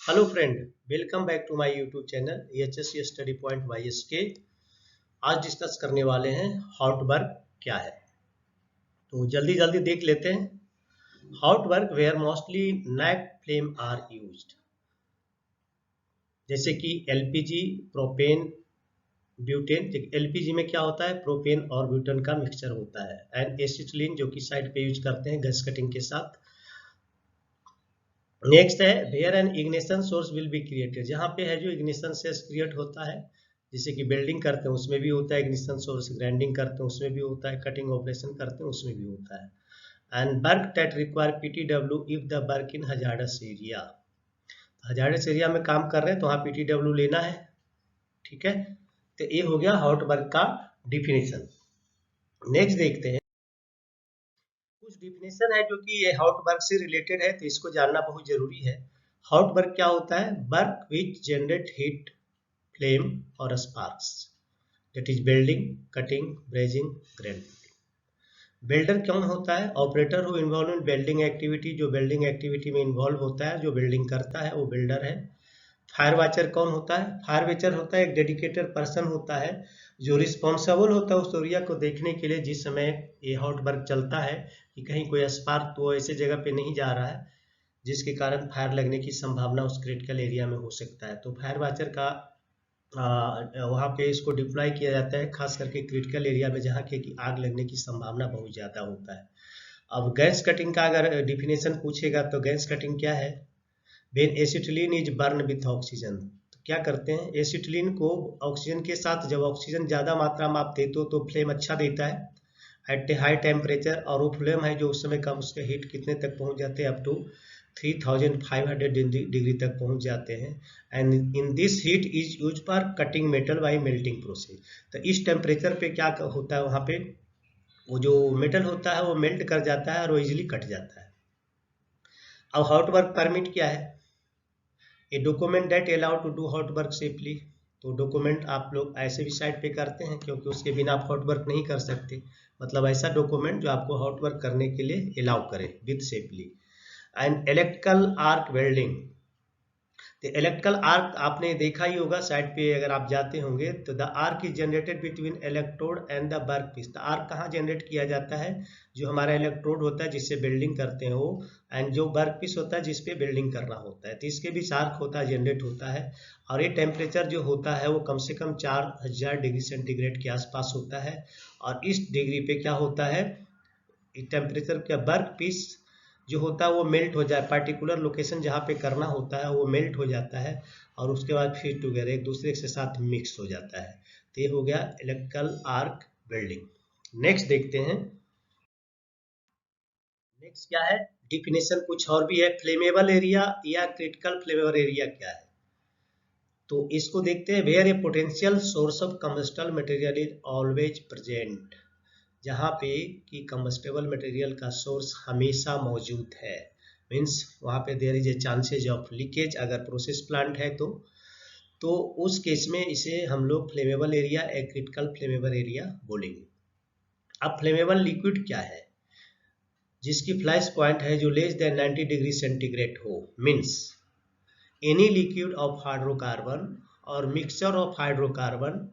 Hello friend, welcome back to my YouTube channel HSC study point YSK. आज discuss करने वाले हैं hot work क्या है। तो जल्दी जल्दी देख लेते हैं। Hot work where mostly naked flame are used, जैसे कि एलपीजी, प्रोपेन, ब्यूटेन। एलपीजी में क्या होता है, प्रोपेन और ब्यूटेन का मिक्सचर होता है। एंड एसिटिलीन, जो कि साइड पे यूज करते हैं गैस कटिंग के साथ। नेक्स्ट है where an ignition source will be created, जहाँ पे है जो इग्निशन सोर्स क्रिएट होता है, जैसे कि बिल्डिंग करते हैं उसमें भी होता है इग्निशन सोर्स, ग्राइंडिंग करते हैं उसमें भी होता है, कटिंग ऑपरेशन करते हैं उसमें भी होता है। And work that require PTW if the work in hazardous area, hazardous area में काम कर रहे हैं तो वहाँ पीटीडब्ल्यू लेना है। ठीक है, तो ये हो गया हॉट वर्क का डिफिनेशन। नेक्स्ट देखते हैं, कुछ डिफिनेशन है जो कि ये हॉट वर्क से रिलेटेड है, तो इसको जानना बहुत जरूरी है। हॉट वर्क क्या होता है, work which generate heat, flame और sparks, that is welding, cutting, brazing, grinding. Welder कौन होता है, operator who involve in welding activity, जो वेल्डिंग एक्टिविटी में इन्वॉल्व होता है, जो वेल्डिंग करता है वो वेल्डर है। फायर वॉचर कौन होता है, फायर वॉचर होता है एक डेडिकेटेड पर्सन होता है जो रिस्पॉन्सिबल होता है उस एरिया को देखने के लिए जिस समय ये हॉट वर्क चलता है, कि कहीं कोई स्पार्क तो ऐसे जगह पे नहीं जा रहा है जिसके कारण फायर लगने की संभावना उस क्रिटिकल एरिया में हो सकता है। तो फायर वॉचर का वहाँ पे इसको डिप्लॉय किया जाता है, खास करके क्रिटिकल एरिया में जहाँ की आग लगने की संभावना बहुत ज़्यादा होता है। अब गैस कटिंग का अगर डिफिनेशन पूछेगा तो गैस कटिंग क्या है, when acetylene is burn with oxygen. तो क्या करते हैं, एसिटिलीन को ऑक्सीजन के साथ, जब ऑक्सीजन ज़्यादा मात्रा में आप देते हो तो फ्लेम अच्छा देता है एट ए हाई टेम्परेचर, और वो फ्लेम है जो उस समय कम, उसके हीट कितने तक पहुंच जाते हैं, अप टू 3500 डिग्री तक पहुंच जाते हैं। And in this heat is use for cutting metal by melting process. तो इस टेम्परेचर पे क्या होता है, वहाँ पे वो जो मेटल होता है वो मेल्ट कर जाता है और वो इजिली कट जाता है। अब हॉट वर्क परमिट क्या है, a document that allow to do hot work safely. तो डॉक्यूमेंट आप लोग ऐसे भी साइड पे करते हैं क्योंकि उसके बिना आप हॉट वर्क नहीं कर सकते, मतलब ऐसा डॉक्यूमेंट जो आपको हॉट वर्क करने के लिए अलाउ करे with safely. And electrical arc welding, तो इलेक्ट्रिकल आर्क आपने देखा ही होगा, साइड पे अगर आप जाते होंगे तो the arc is generated between electrode and the work piece. The arc कहाँ जनरेट किया जाता है, जो हमारा इलेक्ट्रोड होता है जिससे बिल्डिंग करते हैं वो, एंड जो वर्क पीस होता है जिसपे बिल्डिंग करना होता है, तो इसके भी आर्क होता है, जनरेट होता है। और ये टेम्परेचर जो होता है वो कम से कम 4000 डिग्री सेंटीग्रेड के आसपास होता है। और इस डिग्री पे क्या होता है, टेम्परेचर का वर्क पीस जो होता है वो मेल्ट हो जाए, पर्टिकुलर लोकेशन जहाँ पे करना होता है वो मेल्ट हो जाता है और उसके बाद फिर टुगेदर एक दूसरे के साथ मिक्स हो जाता है। तो ये हो गया इलेक्ट्रिकल आर्क वेल्डिंग। नेक्स्ट देखते हैं, नेक्स्ट क्या है, डिफिनेशन कुछ और भी है, फ्लेमेबल एरिया या क्रिटिकल फ्लेमेबल एरिया क्या है। तो इसको देखते हैं, where a potential source of combustible material is always present, जहाँ पे कि कंबस्टेबल मटेरियल का सोर्स हमेशा मौजूद है, मीन्स वहाँ पे there is a chances of leakage, अगर प्रोसेस प्लांट है तो उस केस में इसे हम लोग फ्लेमेबल एरिया या क्रिटिकल फ्लेमेबल एरिया बोलेंगे। अब फ्लेमेबल लिक्विड क्या है, जिसकी फ्लैश पॉइंट है जो लेस देन 90 डिग्री सेंटीग्रेड हो, means any liquid of hydrocarbon और मिक्सचर ऑफ हाइड्रोकार्बन,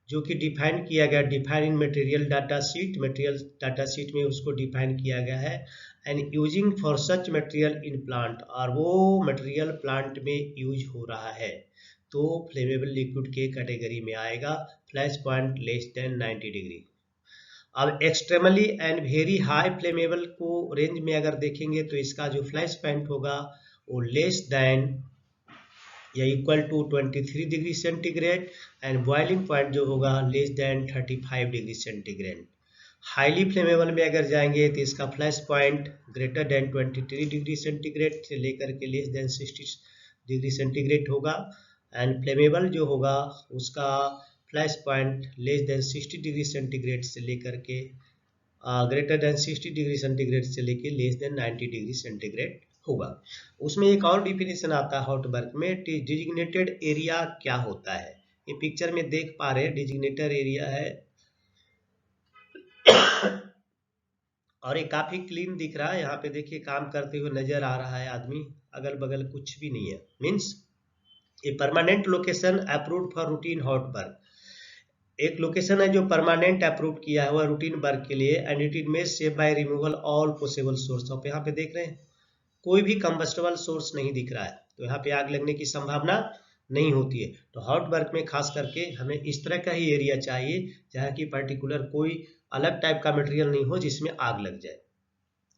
जो कि डिफाइन किया गया, डिफाइन इन material data sheet, material data sheet में उसको डिफाइन किया गया है। And using for such material in plant, और वो मटेरियल प्लांट में यूज हो रहा है तो फ्लेमेबल लिक्विड के कैटेगरी में आएगा, flash point less than 90 degree. अब extremely and very high flammable को रेंज में अगर देखेंगे तो इसका जो फ्लैश पॉइंट होगा वो लेस देन या equal to 23 degree centigrade, and boiling point जो होगा less than 35 degree centigrade. Highly flammable में अगर जाएंगे तो इसका flash point greater than 23 degree centigrade से लेकर के लेस देन 60 डिग्री सेंटीग्रेड होगा। एंड फ्लेमेबल जो होगा उसका flash point less than 60 degree centigrade से लेकर के ग्रेटर देन 60 डिग्री सेंटीग्रेड से लेके लेस देन 90 डिग्री सेंटीग्रेड होगा। उसमें एक और डिफिनेशन आता है हॉट वर्क में, डिजिग्नेटेड एरिया क्या होता है। ये पिक्चर में देख पा रहे हैं, डिजिग्नेटेड एरिया है और ये काफी क्लीन दिख रहा है। यहाँ पे देखिए काम करते हुए नजर आ रहा है आदमी, अगल बगल कुछ भी नहीं है। Means a permanent location approved for routine hot work, एक लोकेशन है जो परमानेंट अप्रूव किया हुआ रूटीन वर्क के लिए, and it may save by removal all possible source. आप यहाँ पे देख रहे हैं कोई भी कंबस्टेबल सोर्स नहीं दिख रहा है, तो यहाँ पे आग लगने की संभावना नहीं होती है। तो हॉट वर्क में खास करके हमें इस तरह का ही एरिया चाहिए जहाँ की पर्टिकुलर कोई अलग टाइप का मटेरियल नहीं हो जिसमें आग लग जाए।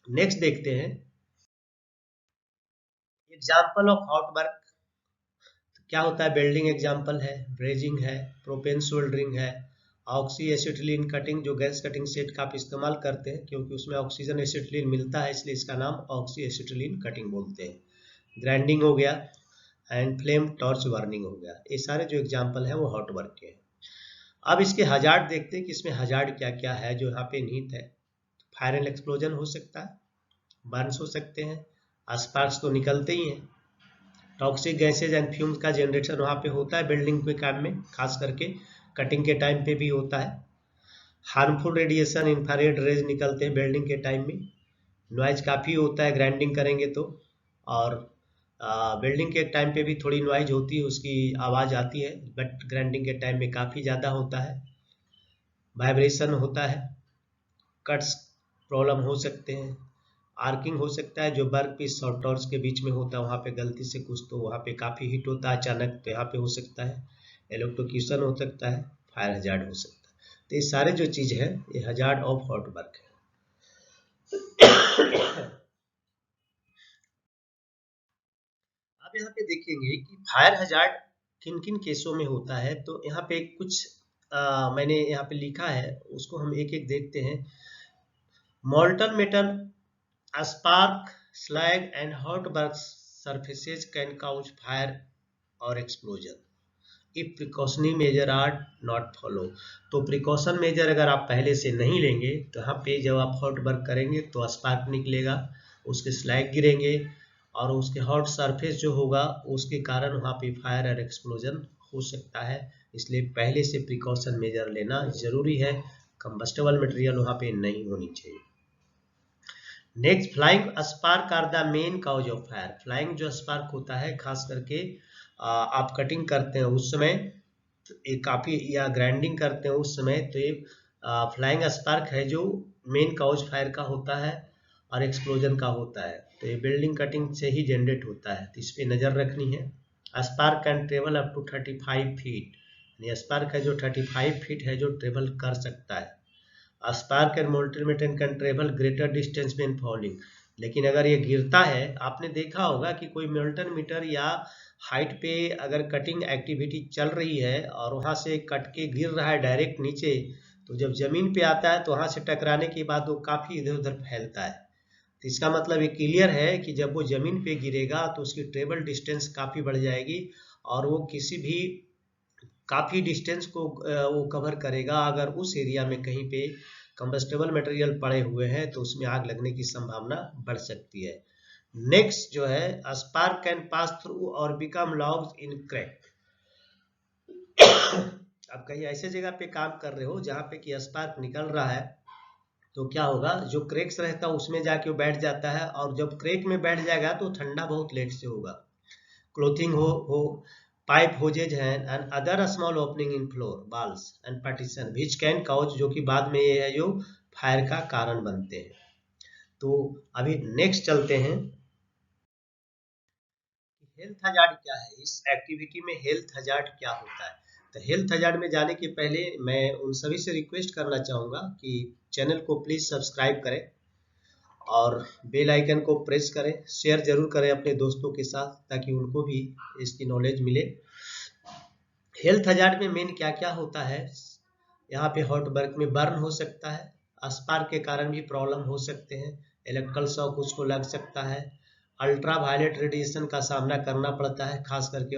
नेक्स्ट देखते हैं एग्जाम्पल ऑफ हॉट वर्क क्या होता है। वेल्डिंग एग्जाम्पल है, ब्रेजिंग है, प्रोपेन सोल्डरिंग है, ऑक्सी एसिटिलीन कटिंग जो गैस कटिंग सेट का आप इस्तेमाल करते हैं क्योंकि उसमें ऑक्सीजन एसिटिलीन मिलता है इसलिए इसका नाम ऑक्सी एसिटिलीन कटिंग बोलते हैं। ग्राइंडिंग हो गया एंड फ्लेम टॉर्च वार्निंग हो गया। ये सारे जो एग्जाम्पल है वो हॉट वर्क के हैं। अब इसके हजार्ड देखते हैं कि इसमें हजार्ड क्या क्या है जो यहाँ पे निहित है। फायर एंड एक्सप्लोजन हो सकता है, बर्न्स हो सकते हैं, स्पार्क्स तो निकलते ही हैं, टॉक्सिक गैसेज एंड फ्यूम्स का जनरेशन वहाँ पे होता है बिल्डिंग के काम में, खास करके कटिंग के टाइम पे भी होता है। हार्मफुल रेडिएशन इंफ्रारेड रेज निकलते हैं बिल्डिंग के टाइम में। नॉइज काफ़ी होता है ग्राइंडिंग करेंगे तो, और बिल्डिंग के टाइम पे भी थोड़ी नॉइज होती है, उसकी आवाज़ आती है, बट ग्राइंडिंग के टाइम में काफ़ी ज़्यादा होता है। वाइब्रेशन होता है, कट्स प्रॉब्लम हो सकते हैं, आर्किंग हो सकता है जो वर्क पीस और टॉर्च के बीच में होता है वहाँ पे गलती से कुछ तो वहाँ पे काफ़ी हिट होता है अचानक, तो यहाँ पे हो सकता है। इलेक्ट्रोक्यूशन हो सकता है, फायर हजार्ड हो सकता है। तो ये सारे जो चीज़ है ये हजार्ड ऑफ हॉट वर्क है। आप यहाँ पे देखेंगे कि फायर हजार्ड किन किन केसों में होता है, तो यहाँ पे कुछ मैंने यहाँ पे लिखा है उसको हम एक एक देखते हैं। मॉल्टन metal, spark, slag and hot work surfaces can cause fire or explosion if precautionary measure are not follow। तो प्रिकॉशन मेजर अगर आप पहले से नहीं लेंगे तो यहाँ पे जब आप हॉट वर्क करेंगे तो स्पार्क निकलेगा, उसके स्लैग गिरेंगे और उसके हॉट सरफेस जो होगा उसके कारण वहाँ पे फायर और एक्सप्लोजन हो सकता है। इसलिए पहले से प्रिकॉशन मेजर लेना जरूरी है, कंबस्टेबल मटेरियल वहाँ पे नहीं होनी चाहिए। Next flying spark are the main cause of fire. Flying जो स्पार्क होता है खास करके आप कटिंग करते हैं उस समय, ये काफी या ग्राइंडिंग करते हैं उस समय, तो ये फ्लाइंग स्पार्क है जो मेन काउज फायर का होता है और एक्सप्लोजन का होता है। तो ये बिल्डिंग कटिंग से ही जनरेट होता है, तो इस पर नजर रखनी है। Spark can travel up to 35 feet, यानी स्पार्क है जो 35 फीट है जो ट्रेवल कर सकता है। Spark and molten metal can travel greater distance में फॉलिंग। लेकिन अगर ये गिरता है, आपने देखा होगा कि कोई मोल्टन मीटर या हाइट पे अगर कटिंग एक्टिविटी चल रही है और वहां से कट के गिर रहा है डायरेक्ट नीचे, तो जब जमीन पे आता है तो वहां से टकराने के बाद वो काफी इधर उधर फैलता है। तो इसका मतलब ये क्लियर है कि जब वो जमीन पे गिरेगा तो उसकी ट्रेवल डिस्टेंस काफी बढ़ जाएगी और वो किसी भी काफ़ी डिस्टेंस को वो कवर करेगा। अगर उस एरिया में कहीं पे कंबस्टेबल मटेरियल पड़े हुए हैं तो उसमें आग लगने की संभावना बढ़ सकती है। नेक्स्ट जो है स्पार्क कैन पास थ्रू और बिकम लॉग्स इन क्रैक। अब कहीं ऐसे जगह पे काम कर रहे हो जहाँ पे कि स्पार्क निकल रहा है, तो क्या होगा, जो क्रेक्स रहता है उसमें जाके वो बैठ जाता है और जब क्रेक में बैठ जाएगा तो ठंडा बहुत लेट से होगा। क्लोथिंग हो पाइप होजेज हैं and other small opening in floor walls and partition which can cause, जो कि बाद में ये है जो फायर का कारण बनते हैं। तो अभी नेक्स्ट चलते हैं, हेल्थ हजार्ड क्या है, इस एक्टिविटी में हेल्थ हजार्ड क्या होता है। तो हेल्थ हजार्ड में जाने के पहले मैं उन सभी से रिक्वेस्ट करना चाहूँगा कि चैनल को प्लीज़ सब्सक्राइब करें और बेल आइकन को प्रेस करें, शेयर जरूर करें अपने दोस्तों के साथ ताकि उनको भी इसकी नॉलेज मिले। हेल्थ हजार्ड में मेन क्या क्या होता है, यहाँ पे हॉट वर्क में बर्न हो सकता है, स्पार्क के कारण भी प्रॉब्लम हो सकते हैं, इलेक्ट्रिकल शॉक उसको लग सकता है, अल्ट्रा वायलेट रेडिएशन का सामना करना पड़ता है खास करके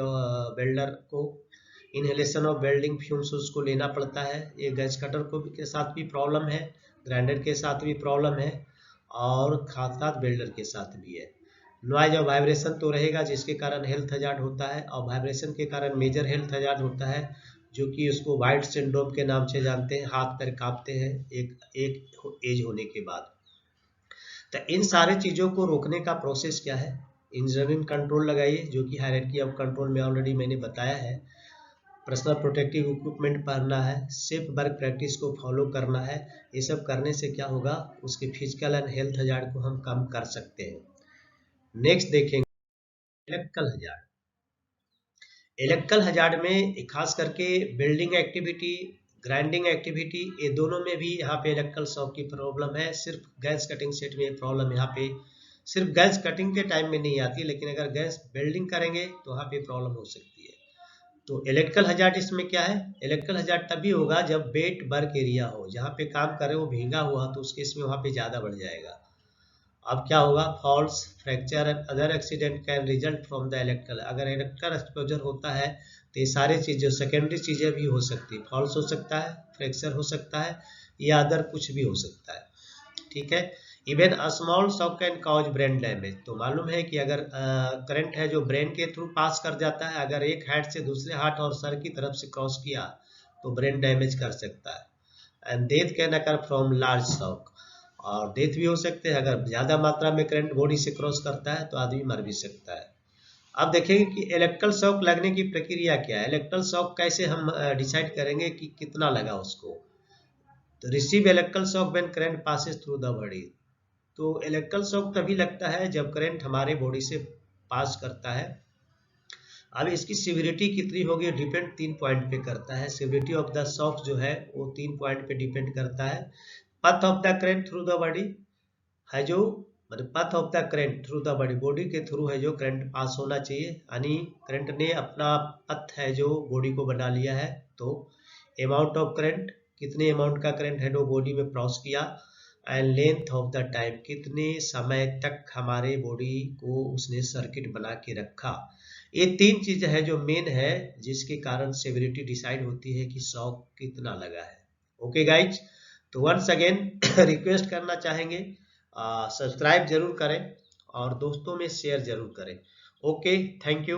वेल्डर को, इनहेलेशन ऑफ वेल्डिंग फ्यूम्स उसको लेना पड़ता है। ये गैस कटर को के साथ भी प्रॉब्लम है, ग्राइंडर के साथ भी प्रॉब्लम है और साथ साथ वेल्डर के साथ भी है। नॉइज और वाइब्रेशन तो रहेगा जिसके कारण हेल्थ हजार्ड होता है, और वाइब्रेशन के कारण मेजर हेल्थ हजार्ड होता है जो कि उसको वाइट सिंड्रोम के नाम से जानते हैं, हाथ पैर कांपते हैं एक एक एज होने के बाद। तो इन सारे चीज़ों को रोकने का प्रोसेस क्या है? इंजीनियरिंग कंट्रोल लगाइए, जो कि हायरार्की ऑफ कंट्रोल में ऑलरेडी मैंने बताया है। पर्सनल प्रोटेक्टिव इक्विपमेंट पहनना है, सेफ वर्क प्रैक्टिस को फॉलो करना है। ये सब करने से क्या होगा, उसके फिजिकल एंड हेल्थ हजार्ड को हम कम कर सकते हैं। नेक्स्ट देखेंगे इलेक्ट्रिकल हजार्ड। इलेक्ट्रिकल हजार्ड में खास करके बिल्डिंग एक्टिविटी, ग्राइंडिंग एक्टिविटी, ये दोनों में भी यहाँ पे इलेक्ट्रिकल शॉक की प्रॉब्लम है। सिर्फ गैस कटिंग सेट में प्रॉब्लम यहाँ पे सिर्फ गैस कटिंग के टाइम में नहीं आती, लेकिन अगर गैस वेल्डिंग करेंगे तो वहाँ पे प्रॉब्लम हो सकती है। तो इलेक्ट्रिकल हजार्ड इसमें क्या है? इलेक्ट्रिकल हजार्ड तभी होगा जब वेट वर्क एरिया हो, जहाँ पे काम करे वो भींगा हुआ, तो उस केस में वहाँ पे ज़्यादा बढ़ जाएगा। अब क्या होगा, falls, fracture and other accident can result from the electrical. अगर इलेक्ट्रिकल एक्सपोजर होता है तो ये सारी चीज़ें, सेकेंडरी चीज़ें भी हो सकती है। फॉल्स हो सकता है, फ्रैक्चर हो सकता है, या अदर कुछ भी हो सकता है। ठीक है। Even a small shock can cause brain damage. तो मालूम है कि अगर करंट है जो ब्रेन के थ्रू पास कर जाता है, अगर एक हार्ट से दूसरे हार्ट और सर की तरफ से क्रॉस किया तो ब्रेन डैमेज कर सकता है। And death can occur from large shock. और डेथ भी हो सकते हैं, अगर ज़्यादा मात्रा में करंट बॉडी से क्रॉस करता है तो आदमी मर भी सकता है। अब देखेंगे कि इलेक्ट्रिकल शॉक लगने की प्रक्रिया क्या है। इलेक्ट्रिकल शॉक कैसे हम डिसाइड करेंगे कि कितना लगा उसको। तो receive electrical shock when current passes through the body. तो इलेक्ट्रिकल शॉक तभी लगता है जब करंट हमारे बॉडी से पास करता है। अब इसकी सिविरिटी कितनी होगी डिपेंड 3 पॉइंट पे करता है। सिविरिटी ऑफ द शॉक जो है वो 3 पॉइंट पे डिपेंड करता है। Path of the current through the body है, जो मतलब path of the current through the body, body के थ्रू है जो करंट पास होना चाहिए, यानी करंट ने अपना पथ है जो बॉडी को बना लिया है। तो अमाउंट ऑफ करंट, कितने अमाउंट का करंट है जो बॉडी में क्रॉस किया, and length of the time, कितने समय तक हमारे बॉडी को उसने सर्किट बना के रखा। ये 3 चीजें हैं जो मेन है, जिसके कारण सेवरिटी डिसाइड होती है कि शॉक कितना लगा है। ओके गाइज, तो वंस अगेन रिक्वेस्ट करना चाहेंगे, सब्सक्राइब जरूर करें और दोस्तों में शेयर जरूर करें। Okay, thank you.